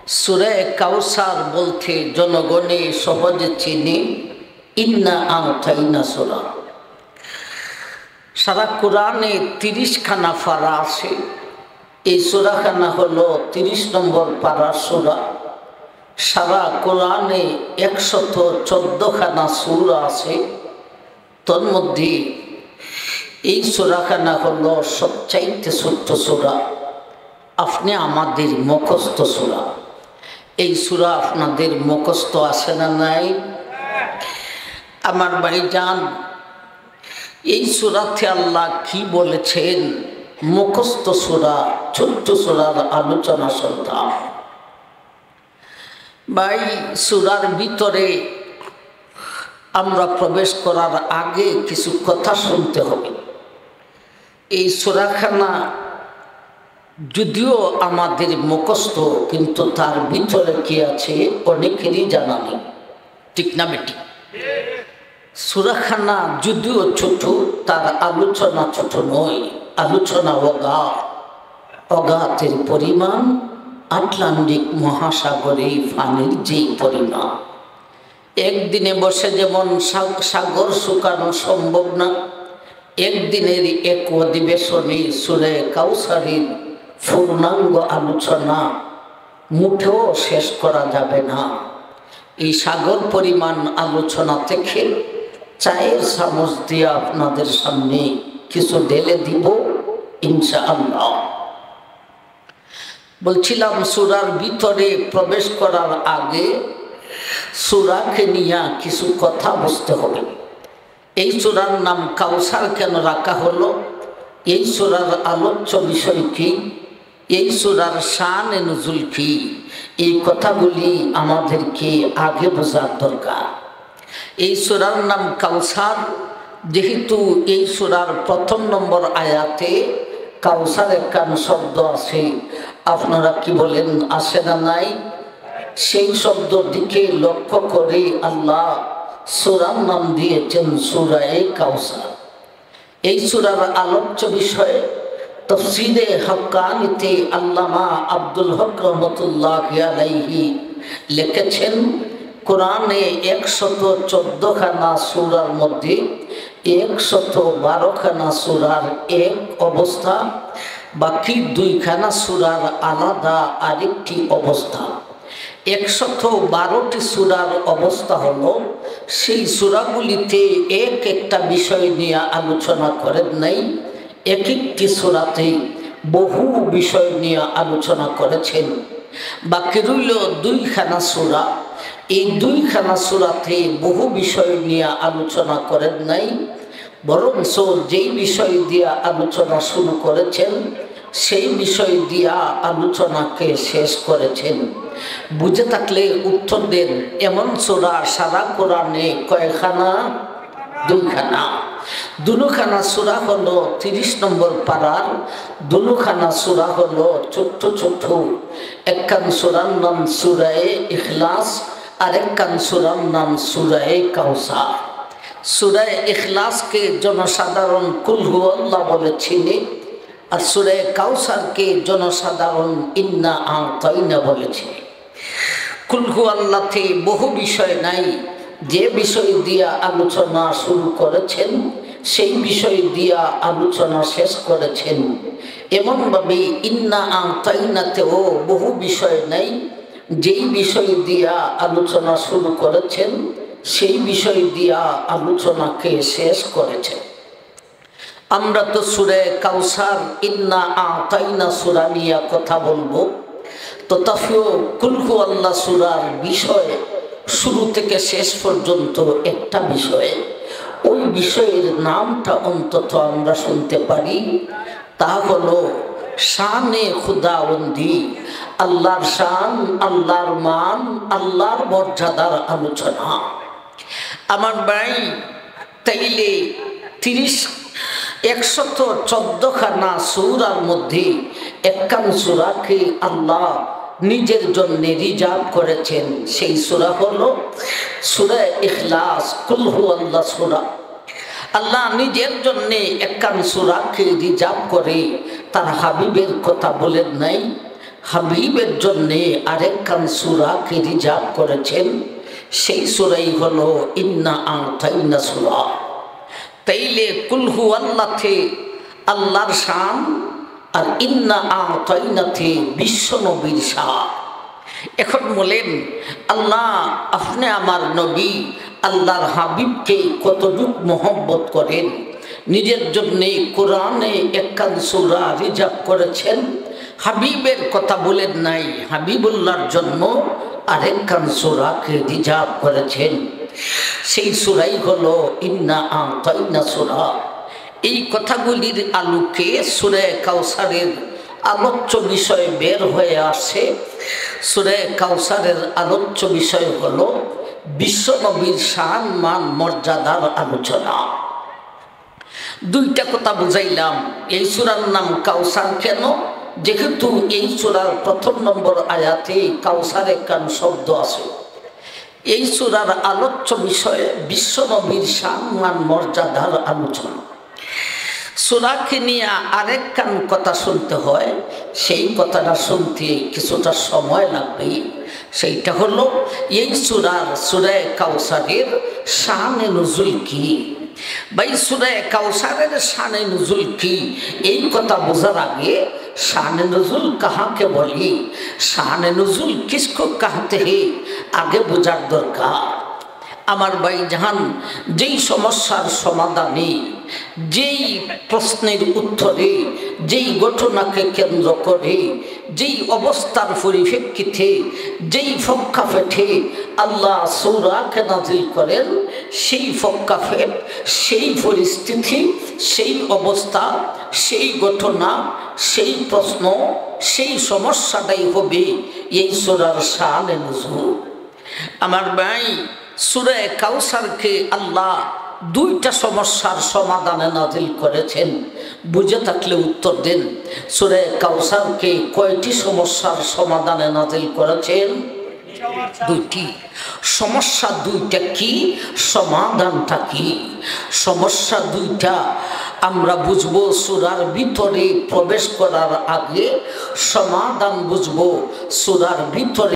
সূরা কাউসার বলতে জনগণে সহজে চিনি ইন্না আ'তাইনা সূরা। সারা কোরআনে 30খানা পারা আছে। এই সূরাখানা হলো 30 নম্বর পারার সূরা। সারা কোরআনে 114খানা সূরা আছে। তোর মধ্যে এই সূরাখানা হলো সবচাইতে ছোট্ট সূরা। আপনি আমাদের মুখস্থ সূরা। এই সূরা আপনাদের মুখস্থ আছে না নাই? আমার ভাইজান, এই সূরাতে আল্লাহ কি বলেছেন? মুখস্থ সূরা, ছোট্ট সূরার আলোচনা শুনতাম। ভাই, সূরার ভিতরে আমরা প্রবেশ করার আগে কিছু কথা শুনতে হবে। এই সূরাখানা যদিও আমাদের মুখস্থ, কিন্তু তার ভিতরে কি আছে অনেকেরই জানা নেই। ঠিক না বেটি? সূরাখানা যদিও ছোট, তার আলোচনা ছোট নয়। আলোচনা অগাধের পরিমাণ আটলান্টিক মহাসাগরে পানির যেই পরিমাণ। একদিনে বসে যেমন সাগর শুকানো সম্ভব না, একদিনের এক অধিবেশনে সূরা কাউসারের পূর্ণাঙ্গ আলোচনা মুঠেও শেষ করা যাবে না। এই সাগর পরিমাণ আলোচনা থেকে চায়ের চামচ দিয়ে আপনাদের সামনে কিছু ঢেলে দিব ইনশাআল্লাহ। বলছিলাম, সূরার ভিতরে প্রবেশ করার আগে সূরাকে নিয়ে কিছু কথা বুঝতে হবে। এই সূরার নাম কাউসার কেন রাখা হলো? এই সূরার আলোচ্য বিষয় কি? এই সূরার শান-এ নুজুল কি? এই কথাগুলি আমাদেরকে আগে বোঝার দরকার। এই সূরার নাম কাউসার, যেহেতু এই সূরার 1 নম্বর আয়াতে কাউসার একখান শব্দ আছে। আপনারা কি বলেন, আছে না নাই? সেই শব্দের দিকে লক্ষ্য করে আল্লাহ সূরার নাম দিয়েছেন সূরা কাউসার। এই সূরার আলোচ্য বিষয়ে তাফসীরে হাক্কানীতে আল্লামা আব্দুল হক রহমতুল্লাহি আলাইহি লিখেছেন, কোরআনে 114খানা সূরার মধ্যে 112খানা সূরার এক অবস্থা, বাকি 2খানা সূরার আলাদা আরেকটি অবস্থা। 112টি সূরার অবস্থা হলো সেই সূরাগুলিতে একটা বিষয় নিয়ে আলোচনা করেন নাই, এক একটি সূরাতে বহু বিষয় নিয়ে আলোচনা করেছেন। বাকি রইল 2খানা সূরা। এই 2খানা সূরাতে বহু বিষয় নিয়ে আলোচনা করেন নাই, বরং যেই বিষয় দিয়ে আলোচনা শুরু করেছেন সেই বিষয় দিয়া আলোচনাকে শেষ করেছেন। বুঝে থাকলে উত্তর দেন। এমন সূরা সারা কোরআনে কয়খানা? 2খানা। 2খানা সূরা হলো 30 নম্বর পারার। 2খানা সূরা হলো ছোট্ট ছোট্ট। একখান সূরার নাম সূরা ইখলাস, আর একখান সূরার নাম সূরা কাউসার। সূরা ইখলাসকে জনসাধারণ কুল হুয়াল্লাহ বলে চিনে, আর সূরা কাউসারকে জনসাধারণ ইন্না আ'তাইনা বলেছে। কুল হুয়াল্লাহতে বহু বিষয় নাই। যে বিষয় দিয়া আলোচনা শুরু করেছেন সেই বিষয় দিয়া আলোচনা শেষ করেছেন। এমনভাবে ইন্না আ'তাইনাতেও বহু বিষয় নাই। যেই বিষয় দিয়া আলোচনা শুরু করেছেন সেই বিষয় দিয়া আলোচনাকে শেষ করেছেন। আমরা তো সূরা কাউসার ইন্না আ'তাইনা সূরা নিয়ে কথা বলবো। তথাপিও কুল হুয়াল্লাহ সূরার বিষয়ে শুরু থেকে শেষ পর্যন্ত একটা বিষয়, ওই বিষয়ের নামটা অন্তত আমরা শুনতে পারি। তা হলো শানে খুদাবন্দি, আল্লাহর শান, আল্লাহর মান, আল্লাহর মর্যাদার আলোচনা। আমার ভাই, তাইলে 114খানা সূরার মধ্যে একখান সূরাকে আল্লাহ নিজের জন্য রিজার্ভ করেছেন। সেই সূরা হলো সূরা ইখলাস, কুল হুয়াল্লাহ সূরা। আল্লাহ নিজের জন্য একখান সূরাকে রিজার্ভ করে তার হাবিবের কথা বলেন নাই। হাবিবের জন্যে আরেকখান সূরাকে রিজার্ভ করেছেন, সেই সূরাই হলো ইন্না আ'তাইনা সূরা। তাইলে কুল হুয়াল্লাহতে আল্লাহর শান আর ইন্না আ'তাইনাতে বিশ্ব নবীর শান। এখন বলেন আল্লাহ আপনি আমার নবী আল্লাহর হাবিবকে কতটুক মহব্বত করেন, নিজের জন্যে কোরআনে একখান সূরা রিজার্ভ করেছেন, হাবিবের কথা বলেন নাই, হাবিবুল্লাহর জন্য আরেকখান সূরাকে রিজার্ভ করেছেন, সেই সূরাই হলো ইন্না আ'তাইনা সূরা। এই কথাগুলির আলোকে সূরা কাউসারের আলোচ্য বিষয় বের হয়ে আসে। সূরা কাউসারের আলোচ্য বিষয় হলো বিশ্বনবীর শান মান মর্যাদার আলোচনা। দুইটা কথা বুঝাইলাম। এই সূরার নাম কাউসার কেন? যেহেতু এই সূরার প্রথম নম্বর আয়াতে কাউসার একখান শব্দ আছে। এই সূরার আলোচ্য বিষয়ে বিশ্বনবীর শান মান মর্যাদার আলোচনা। সূরাকে নিয়ে আরেকখান কথা শুনতে হয়, সেই কথাটা শুনতে কিছুটা সময় লাগবে। সেইটা হলো এই সূরা কাউসারের শানে নুজুল কি। ভাই সূরা কাউসারের শানে নুজুল কি, এই কথা বোঝার আগে শানে নুজুল কাহাকে বলি, শানে নুজুল কিসকো কাহতে হে, আগে বোঝার দরকার। আমার ভাই জাহান, যেই সমস্যার সমাধানে, যেই প্রশ্নের উত্তরে, যেই ঘটনাকে কেন্দ্র করে, যেই অবস্থার পরিপ্রেক্ষিতে, যেই প্রেক্ষাপটে আল্লাহ সূরাকে নাযিল করেন, সেই প্রেক্ষাপট, সেই পরিস্থিতি, সেই অবস্থা, সেই ঘটনা, সেই প্রশ্ন, সেই সমস্যাটাই হবে এই সূরার শানে নুজুল। আমার ভাই, সূরা কাউসারকে আল্লাহ দুইটা সমস্যার সমাধানে নাযিল করেছেন। বুঝে থাকলে উত্তর দেন, সূরা কাউসারকে কয়টি সমস্যার সমাধানে নাযিল করেছেন? দুইটি। সমস্যা দুইটা কি, সমাধানটা কি? সমস্যা দুইটা আমরা বুঝবো সূরার ভিতরে প্রবেশ করার আগে, সমাধান বুঝবো সূরার ভিতরে